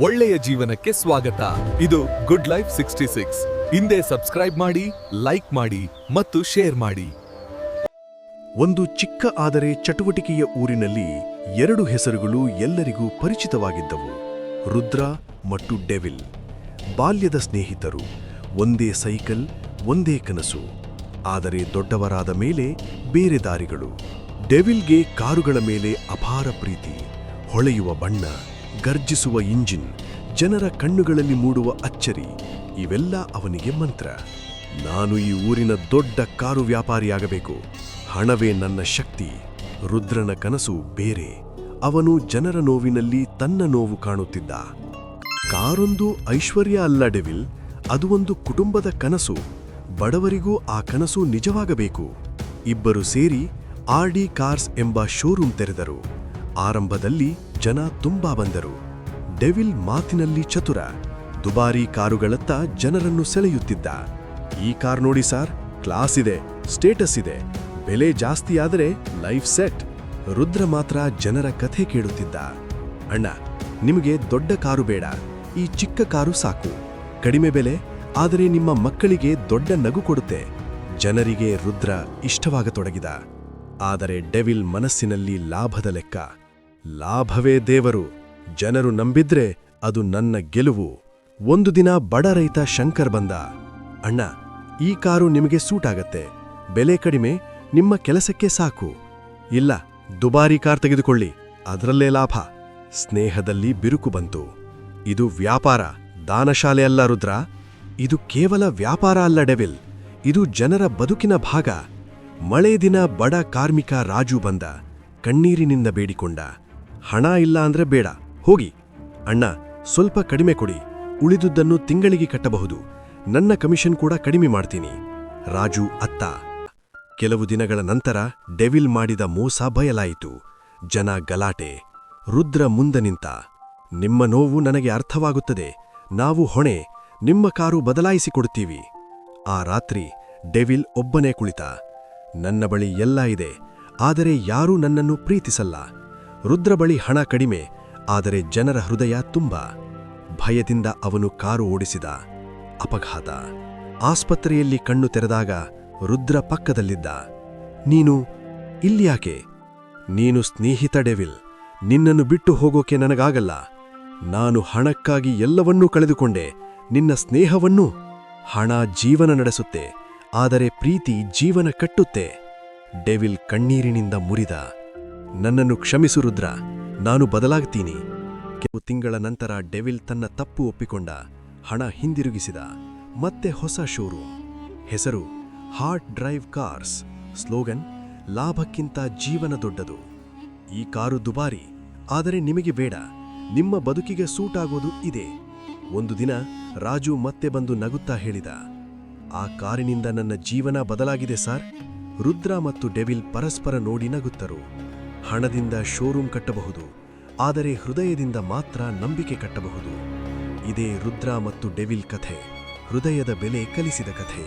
ಒಳ್ಳೆಯ ಜೀವನಕ್ಕೆ ಸ್ವಾಗತ. ಇದು ಗುಡ್ ಲೈಫ್ 66. ಹಿಂದೆ ಸಬ್ಸ್ಕ್ರೈಬ್ ಮಾಡಿ, ಲೈಕ್ ಮಾಡಿ ಮತ್ತು ಶೇರ್ ಮಾಡಿ. ಒಂದು ಚಿಕ್ಕ ಆದರೆ ಚಟುವಟಿಕೆಯ ಊರಿನಲ್ಲಿ ಎರಡು ಹೆಸರುಗಳು ಎಲ್ಲರಿಗೂ ಪರಿಚಿತವಾಗಿದ್ದವು. ರುದ್ರ ಮತ್ತು ಡೆವಿಲ್. ಬಾಲ್ಯದ ಸ್ನೇಹಿತರು. ಒಂದೇ ಸೈಕಲ್, ಒಂದೇ ಕನಸು. ಆದರೆ ದೊಡ್ಡವರಾದ ಮೇಲೆ ಬೇರೆ ದಾರಿಗಳು. ಡೆವಿಲ್ಗೆ ಕಾರುಗಳ ಮೇಲೆ ಅಪಾರ ಪ್ರೀತಿ. ಹೊಳೆಯುವ ಬಣ್ಣ, ಗರ್ಜಿಸುವ ಇಂಜಿನ್, ಜನರ ಕಣ್ಣುಗಳಲ್ಲಿ ಮೂಡುವ ಅಚ್ಚರಿ, ಇವೆಲ್ಲ ಅವನಿಗೆ ಮಂತ್ರ. ನಾನು ಈ ಊರಿನ ದೊಡ್ಡ ಕಾರು ವ್ಯಾಪಾರಿಯಾಗಬೇಕು. ಹಣವೇ ನನ್ನ ಶಕ್ತಿ. ರುದ್ರನ ಕನಸು ಬೇರೆ. ಅವನು ಜನರ ನೋವಿನಲ್ಲಿ ತನ್ನ ನೋವು ಕಾಣುತ್ತಿದ್ದ. ಕಾರೊಂದು ಐಶ್ವರ್ಯ ಅಲ್ಲ ಡೆವಿಲ್, ಅದು ಒಂದು ಕುಟುಂಬದ ಕನಸು. ಬಡವರಿಗೂ ಆ ಕನಸು ನಿಜವಾಗಬೇಕು. ಇಬ್ಬರು ಸೇರಿ ಆರ್ಡಿ ಕಾರ್ಸ್ ಎಂಬ ಶೋರೂಮ್ ತೆರೆದರು. ಆರಂಭದಲ್ಲಿ ಜನ ತುಂಬಾ ಬಂದರು. ಡೆವಿಲ್ ಮಾತಿನಲ್ಲಿ ಚತುರ. ದುಬಾರಿ ಕಾರುಗಳತ್ತ ಜನರನ್ನು ಸೆಳೆಯುತ್ತಿದ್ದ. ಈ ಕಾರ್ ನೋಡಿ ಸಾರ್, ಕ್ಲಾಸ್ ಇದೆ, ಸ್ಟೇಟಸ್ ಇದೆ, ಬೆಲೆ ಜಾಸ್ತಿಯಾದರೆ ಲೈಫ್ ಸೆಟ್. ರುದ್ರ ಮಾತ್ರ ಜನರ ಕಥೆ ಕೇಳುತ್ತಿದ್ದ. ಅಣ್ಣ, ನಿಮಗೆ ದೊಡ್ಡ ಕಾರು ಬೇಡ, ಈ ಚಿಕ್ಕ ಕಾರು ಸಾಕು. ಕಡಿಮೆ ಬೆಲೆ, ಆದರೆ ನಿಮ್ಮ ಮಕ್ಕಳಿಗೆ ದೊಡ್ಡ ನಗು ಕೊಡುತ್ತೆ. ಜನರಿಗೆ ರುದ್ರ ಇಷ್ಟವಾಗತೊಡಗಿದ. ಆದರೆ ಡೆವಿಲ್ ಮನಸ್ಸಿನಲ್ಲಿ ಲಾಭದ ಲೆಕ್ಕ. ಲಾಭವೇ ದೇವರು. ಜನರು ನಂಬಿದ್ರೆ ಅದು ನನ್ನ ಗೆಲುವು. ಒಂದು ದಿನ ಬಡ ರೈತ ಶಂಕರ್ ಬಂದ. ಅಣ್ಣ, ಈ ಕಾರು ನಿಮಗೆ ಸೂಟ್ ಆಗತ್ತೆ, ಬೆಲೆ ಕಡಿಮೆ, ನಿಮ್ಮ ಕೆಲಸಕ್ಕೆ ಸಾಕು. ಇಲ್ಲ, ದುಬಾರಿ ಕಾರ್ ತೆಗೆದುಕೊಳ್ಳಿ, ಅದರಲ್ಲೇ ಲಾಭ. ಸ್ನೇಹದಲ್ಲಿ ಬಿರುಕು ಬಂತು. ಇದು ವ್ಯಾಪಾರ, ದಾನಶಾಲೆ ಅಲ್ಲ ರುದ್ರ. ಇದು ಕೇವಲ ವ್ಯಾಪಾರ ಅಲ್ಲ ಡೆವಿಲ್, ಇದು ಜನರ ಬದುಕಿನ ಭಾಗ. ಮಳೆ ದಿನ ಬಡ ಕಾರ್ಮಿಕ ರಾಜು ಬಂದ. ಕಣ್ಣೀರಿನಿಂದ ಬೇಡಿಕೊಂಡ. ಹಣ ಇಲ್ಲ ಅಂದ್ರೆ ಬೇಡ, ಹೋಗಿ. ಅಣ್ಣ, ಸ್ವಲ್ಪ ಕಡಿಮೆ ಕೊಡಿ, ಉಳಿದುದನ್ನು ತಿಂಗಳಿಗೆ ಕಟ್ಟಬಹುದು. ನನ್ನ ಕಮಿಷನ್ ಕೂಡ ಕಡಿಮೆ ಮಾಡ್ತೀನಿ. ರಾಜು ಅತ್ತ. ಕೆಲವು ದಿನಗಳ ನಂತರ ಡೆವಿಲ್ ಮಾಡಿದ ಮೋಸ ಬಯಲಾಯಿತು. ಜನ ಗಲಾಟೆ. ರುದ್ರ ಮುಂದೆ ನಿಂತ. ನಿಮ್ಮ ನೋವು ನನಗೆ ಅರ್ಥವಾಗುತ್ತದೆ, ನಾವು ಹೊಣೆ, ನಿಮ್ಮ ಕಾರು ಬದಲಾಯಿಸಿಕೊಡುತ್ತೀವಿ. ಆ ರಾತ್ರಿ ಡೆವಿಲ್ ಒಬ್ಬನೇ ಕುಳಿತ. ನನ್ನ ಬಳಿ ಎಲ್ಲ ಇದೆ, ಆದರೆ ಯಾರೂ ನನ್ನನ್ನು ಪ್ರೀತಿಸಲ್ಲ. ರುದ್ರ ಬಳಿ ಹಣ ಕಡಿಮೆ, ಆದರೆ ಜನರ ಹೃದಯ ತುಂಬ. ಭಯದಿಂದ ಅವನು ಕಾರು ಓಡಿಸಿದ. ಅಪಘಾತ. ಆಸ್ಪತ್ರೆಯಲ್ಲಿ ಕಣ್ಣು ತೆರೆದಾಗ ರುದ್ರ ಪಕ್ಕದಲ್ಲಿದ್ದ. ನೀನು ಇಲ್ಯಾಕೆ? ನೀನು ಸ್ನೇಹಿತ ಡೆವಿಲ್, ನಿನ್ನನ್ನು ಬಿಟ್ಟು ಹೋಗೋಕೆ ನನಗಾಗಲ್ಲ. ನಾನು ಹಣಕ್ಕಾಗಿ ಎಲ್ಲವನ್ನೂ ಕಳೆದುಕೊಂಡೆ, ನಿನ್ನ ಸ್ನೇಹವನ್ನೂ. ಹಣ ಜೀವನ ನಡೆಸುತ್ತೆ, ಆದರೆ ಪ್ರೀತಿ ಜೀವನ ಕಟ್ಟುತ್ತೆ. ಡೆವಿಲ್ ಕಣ್ಣೀರಿನಿಂದ ಮುರಿದ. ನನ್ನನ್ನು ಕ್ಷಮಿಸು ರುದ್ರ, ನಾನು ಬದಲಾಗ್ತೀನಿ. ಕೆಲವು ತಿಂಗಳ ನಂತರ ಡೆವಿಲ್ ತನ್ನ ತಪ್ಪು ಒಪ್ಪಿಕೊಂಡ. ಹಣ ಹಿಂದಿರುಗಿಸಿದ. ಮತ್ತೆ ಹೊಸ ಶೋರೂಮ್. ಹೆಸರು ಹಾರ್ಟ್ ಡ್ರೈವ್ ಕಾರ್ಸ್. ಸ್ಲೋಗನ್, ಲಾಭಕ್ಕಿಂತ ಜೀವನ ದೊಡ್ಡದು. ಈ ಕಾರು ದುಬಾರಿ, ಆದರೆ ನಿಮಗೆ ಬೇಡ, ನಿಮ್ಮ ಬದುಕಿಗೆ ಸೂಟ್ ಆಗೋದು ಇದೆ. ಒಂದು ದಿನ ರಾಜು ಮತ್ತೆ ಬಂದು ನಗುತ್ತಾ ಹೇಳಿದ, ಆ ಕಾರಿನಿಂದ ನನ್ನ ಜೀವನ ಬದಲಾಗಿದೆ ಸಾರ್. ರುದ್ರ ಮತ್ತು ಡೆವಿಲ್ ಪರಸ್ಪರ ನೋಡಿ ನಗುತ್ತರು. ಹಣದಿಂದ ಶೋರೂಮ್ ಕಟ್ಟಬಹುದು, ಆದರೆ ಹೃದಯದಿಂದ ಮಾತ್ರ ನಂಬಿಕೆ ಕಟ್ಟಬಹುದು. ಇದೇ ರುದ್ರ ಮತ್ತು ಡೆವಿಲ್ ಕಥೆ, ಹೃದಯದ ಬೆಲೆ ಕಲಿಸಿದ ಕಥೆ.